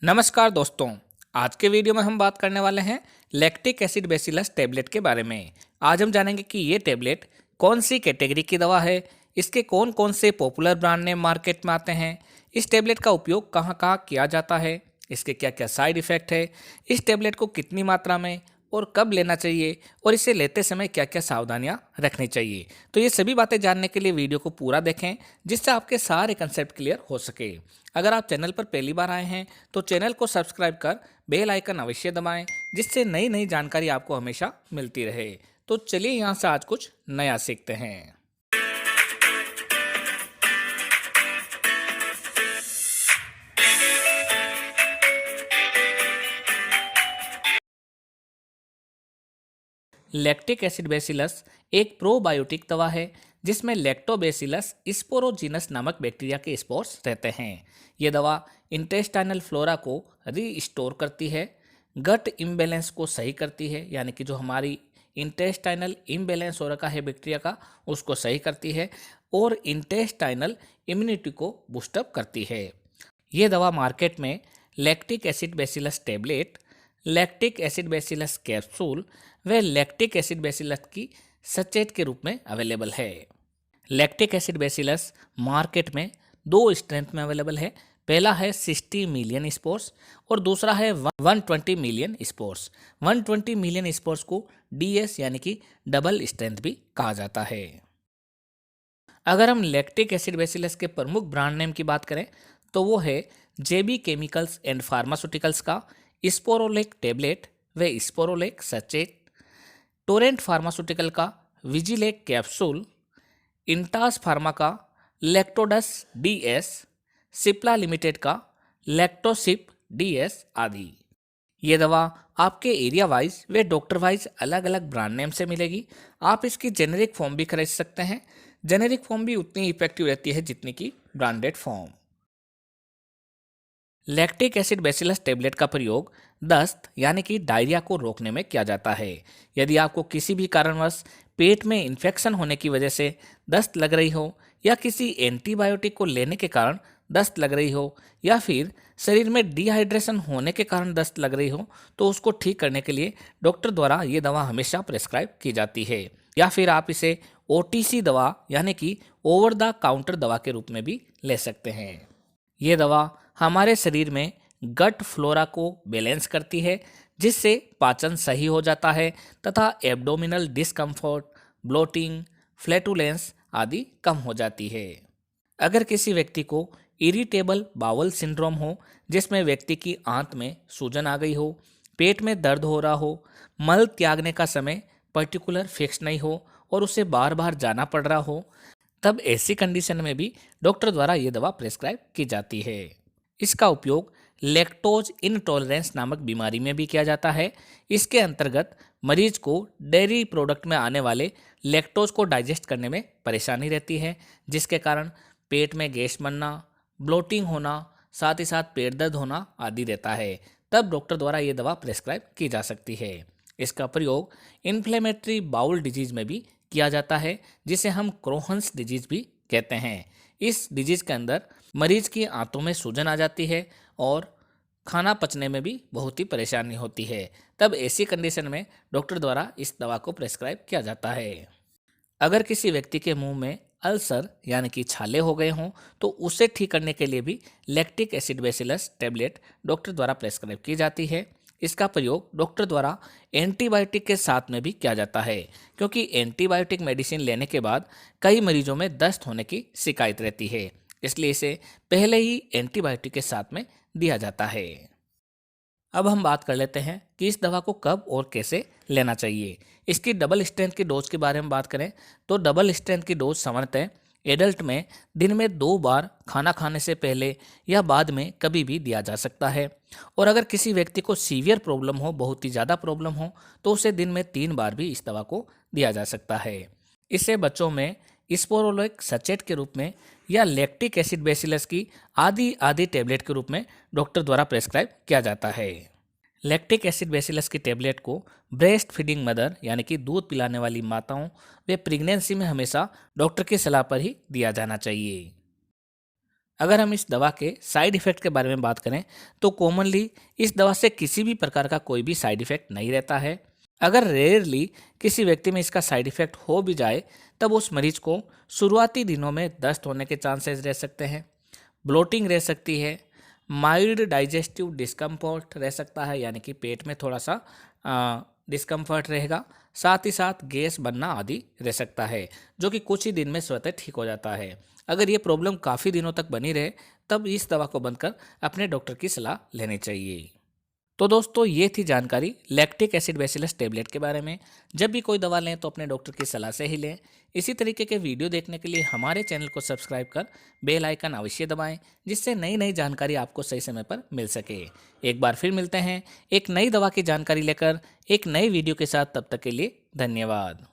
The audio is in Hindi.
नमस्कार दोस्तों। आज के वीडियो में हम बात करने वाले हैं लैक्टिक एसिड बेसिलस टैबलेट के बारे में। आज हम जानेंगे कि ये टैबलेट कौन सी कैटेगरी की दवा है, इसके कौन कौन से पॉपुलर ब्रांड नेम मार्केट में आते हैं, इस टैबलेट का उपयोग कहाँ कहाँ किया जाता है, इसके क्या क्या साइड इफ़ेक्ट है, इस टैबलेट को कितनी मात्रा में और कब लेना चाहिए और इसे लेते समय क्या क्या सावधानियां रखनी चाहिए। तो ये सभी बातें जानने के लिए वीडियो को पूरा देखें, जिससे आपके सारे कंसेप्ट क्लियर हो सके। अगर आप चैनल पर पहली बार आए हैं तो चैनल को सब्सक्राइब कर बेल आइकन अवश्य दबाएं, जिससे नई नई जानकारी आपको हमेशा मिलती रहे। तो चलिए यहाँ से आज कुछ नया सीखते हैं। लैक्टिक एसिड बेसिलस एक प्रोबायोटिक दवा है जिसमें लैक्टोबैसिलस स्पोरोजीनस नामक बैक्टीरिया के स्पोर्स रहते हैं। ये दवा इंटेस्टाइनल फ्लोरा को रीस्टोर करती है, गट इम्बैलेंस को सही करती है, यानी कि जो हमारी इंटेस्टाइनल इम्बैलेंस हो रखा है बैक्टीरिया का उसको सही करती है, और इंटेस्टाइनल इम्यूनिटी को बूस्टअप करती है। ये दवा मार्केट में lactic acid bacillus tablet, lactic acid bacillus capsule व लैक्टिक एसिड बेसिलस की सचेत के रूप में अवेलेबल है। लैक्टिक एसिड बेसिलस मार्केट में दो स्ट्रेंथ में अवेलेबल है। पहला है 60 मिलियन स्पोर्स और दूसरा है 120 मिलियन स्पोर्स। 120 मिलियन स्पोर्स को डीएस यानी कि डबल स्ट्रेंथ भी कहा जाता है। अगर हम लैक्टिक एसिड बेसिलस के प्रमुख ब्रांड नेम की बात करें तो वो है जेबी केमिकल्स एंड फार्मास्यूटिकल्स का स्पोरोलेक टैबलेट व स्पोरोलेक सचेत, टोरेंट फार्मास्यूटिकल का विजिलेक कैप्सूल, इंटास फार्मा का लैक्टोडस डीएस, सिप्ला लिमिटेड का लैक्टोसिप डीएस आदि। ये दवा आपके एरिया वाइज व डॉक्टर वाइज अलग अलग ब्रांड नेम से मिलेगी। आप इसकी जेनेरिक फॉर्म भी खरीद सकते हैं। जेनेरिक फॉर्म भी उतनी इफेक्टिव रहती है जितनी की branded form. Lactic acid bacillus tablet का प्रयोग दस्त यानी कि डायरिया को रोकने में किया जाता है। यदि आपको किसी भी कारणवश पेट में इन्फेक्शन होने की वजह से दस्त लग रही हो, या किसी एंटीबायोटिक को लेने के कारण दस्त लग रही हो, या फिर शरीर में डिहाइड्रेशन होने के कारण दस्त लग रही हो, तो उसको ठीक करने के लिए डॉक्टर द्वारा ये दवा हमेशा प्रेस्क्राइब की जाती है। या फिर आप इसे ओटीसी दवा यानी कि ओवर द काउंटर दवा के रूप में भी ले सकते हैं। ये दवा हमारे शरीर में गट फ्लोरा को बैलेंस करती है, जिससे पाचन सही हो जाता है तथा एब्डोमिनल डिस्कम्फर्ट, ब्लोटिंग, फ्लैटुलेंस आदि कम हो जाती है। अगर किसी व्यक्ति को इरिटेबल बाउल सिंड्रोम हो, जिसमें व्यक्ति की आंत में सूजन आ गई हो, पेट में दर्द हो रहा हो, मल त्यागने का समय पर्टिकुलर फिक्स नहीं हो और उसे बार बार जाना पड़ रहा हो, तब ऐसी कंडीशन में भी डॉक्टर द्वारा ये दवा प्रेस्क्राइब की जाती है। इसका उपयोग लैक्टोज इनटॉलरेंस नामक बीमारी में भी किया जाता है। इसके अंतर्गत मरीज को डेयरी प्रोडक्ट में आने वाले लैक्टोज को डाइजेस्ट करने में परेशानी रहती है, जिसके कारण पेट में गैस बनना, ब्लोटिंग होना, साथ ही साथ पेट दर्द होना आदि रहता है। तब डॉक्टर द्वारा ये दवा प्रेस्क्राइब की जा सकती है। इसका प्रयोग इन्फ्लेमेटरी बाउल डिजीज में भी किया जाता है, जिसे हम क्रोहन्स डिजीज भी कहते हैं। इस डिजीज के अंदर मरीज की आंतों में सूजन आ जाती है और खाना पचने में भी बहुत ही परेशानी होती है। तब ऐसी कंडीशन में डॉक्टर द्वारा इस दवा को प्रेस्क्राइब किया जाता है। अगर किसी व्यक्ति के मुंह में अल्सर यानी कि छाले हो गए हों, तो उसे ठीक करने के लिए भी lactic acid bacillus tablet doctor द्वारा प्रेस्क्राइब की जाती है। इसका प्रयोग डॉक्टर द्वारा एंटीबायोटिक के साथ में भी किया जाता है, क्योंकि एंटीबायोटिक मेडिसिन लेने के बाद कई मरीजों में दस्त होने की शिकायत रहती है, इसलिए इसे पहले ही एंटीबायोटिक के साथ में दिया जाता है। अब हम बात कर लेते हैं कि इस दवा को कब और कैसे लेना चाहिए। इसकी डबल स्ट्रेंथ की डोज के बारे में बात करें तो डबल स्ट्रेंथ की डोज सामान्यतः एडल्ट में दिन में 2 बार खाना खाने से पहले या बाद में कभी भी दिया जा सकता है। और अगर किसी व्यक्ति को सीवियर प्रॉब्लम हो, बहुत ही ज़्यादा प्रॉब्लम हो, तो उसे दिन में 3 बार भी इस दवा को दिया जा सकता है। इसे बच्चों में स्पोरोलेक सचेट के रूप में या लैक्टिक एसिड बेसिलस की आधी आधी टैबलेट के रूप में डॉक्टर द्वारा प्रेस्क्राइब किया जाता है। लैक्टिक एसिड बेसिलस की टैबलेट को ब्रेस्ट फीडिंग मदर यानी कि दूध पिलाने वाली माताओं व प्रेगनेंसी में हमेशा डॉक्टर की सलाह पर ही दिया जाना चाहिए। अगर हम इस दवा के साइड इफ़ेक्ट के बारे में बात करें तो कॉमनली इस दवा से किसी भी प्रकार का कोई भी साइड इफ़ेक्ट नहीं रहता है। अगर रेयरली किसी व्यक्ति में इसका साइड इफ़ेक्ट हो भी जाए तब उस मरीज को शुरुआती दिनों में दस्त होने के चांसेस रह सकते हैं, ब्लोटिंग रह सकती है, माइल्ड डाइजेस्टिव डिस्कम्फर्ट रह सकता है यानी कि पेट में थोड़ा सा डिस्कम्फर्ट रहेगा, साथ ही साथ गैस बनना आदि रह सकता है जो कि कुछ ही दिन में स्वतः ठीक हो जाता है। अगर ये प्रॉब्लम काफ़ी दिनों तक बनी रहे तब इस दवा को बंद कर अपने डॉक्टर की सलाह लेनी चाहिए। तो दोस्तों ये थी जानकारी लैक्टिक एसिड बैसिलस टेबलेट के बारे में। जब भी कोई दवा लें तो अपने डॉक्टर की सलाह से ही लें। इसी तरीके के वीडियो देखने के लिए हमारे चैनल को सब्सक्राइब कर बेल आइकन अवश्य दबाएं जिससे नई नई जानकारी आपको सही समय पर मिल सके। एक बार फिर मिलते हैं एक नई दवा की जानकारी लेकर एक नई वीडियो के साथ, तब तक के लिए धन्यवाद।